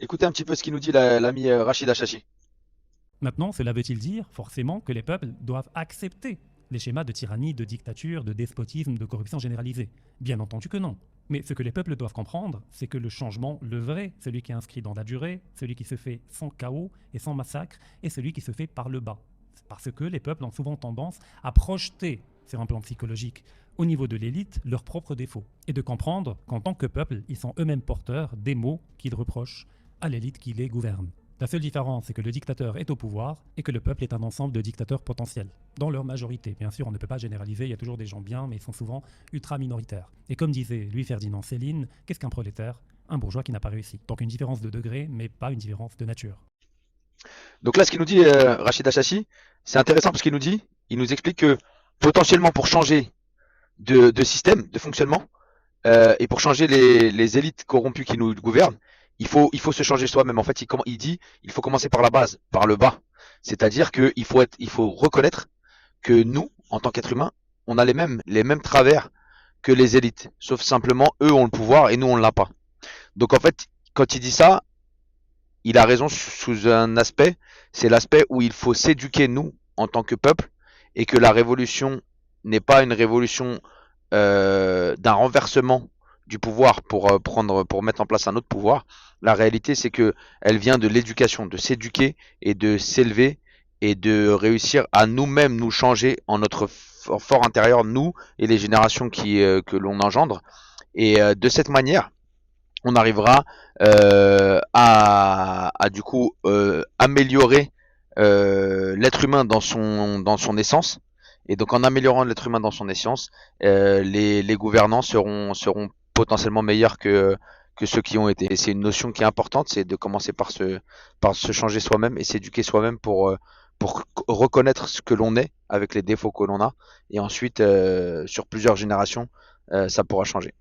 Écoutez un petit peu ce qu'il nous dit l'ami Rachid Achachi. Maintenant, cela veut-il dire forcément que les peuples doivent accepter les schémas de tyrannie, de dictature, de despotisme, de corruption généralisée? Bien entendu que non. Mais ce que les peuples doivent comprendre, c'est que le changement, le vrai, celui qui est inscrit dans la durée, celui qui se fait sans chaos et sans massacre, est celui qui se fait par le bas. Parce que les peuples ont souvent tendance à projeter, sur un plan psychologique, au niveau de l'élite, leurs propres défauts. Et de comprendre qu'en tant que peuple, ils sont eux-mêmes porteurs des maux qu'ils reprochent à l'élite qui les gouverne. La seule différence, c'est que le dictateur est au pouvoir et que le peuple est un ensemble de dictateurs potentiels, dans leur majorité. Bien sûr, on ne peut pas généraliser, il y a toujours des gens bien, mais ils sont souvent ultra minoritaires. Et comme disait Louis-Ferdinand Céline, qu'est-ce qu'un prolétaire? Un bourgeois qui n'a pas réussi. Donc une différence de degré, mais pas une différence de nature. Donc là, ce qu'il nous dit Rachid Achachi, c'est intéressant parce qu'il nous dit, il nous explique que potentiellement pour changer de système, de fonctionnement, et pour changer les élites corrompues qui nous gouvernent, il faut se changer soi-même. En fait, il dit, il faut commencer par la base, par le bas. C'est-à-dire il faut reconnaître que nous, en tant qu'êtres humains, on a les mêmes travers que les élites. Sauf simplement, eux ont le pouvoir et nous, on l'a pas. Donc en fait, quand il dit ça, il a raison sous un aspect, c'est l'aspect où il faut s'éduquer nous en tant que peuple et que la révolution n'est pas une révolution d'un renversement du pouvoir pour mettre en place un autre pouvoir. La réalité, c'est que elle vient de l'éducation, de s'éduquer et de s'élever et de réussir à nous-mêmes nous changer en notre fort intérieur, nous et les générations que l'on engendre. Et de cette manière, on arrivera à du coup améliorer l'être humain dans son essence. Et donc en améliorant l'être humain dans son essence, les gouvernants seront potentiellement meilleurs que ceux qui ont été. Et c'est une notion qui est importante, c'est de commencer par se changer soi-même et s'éduquer soi-même pour reconnaître ce que l'on est avec les défauts que l'on a. Et ensuite, sur plusieurs générations, ça pourra changer.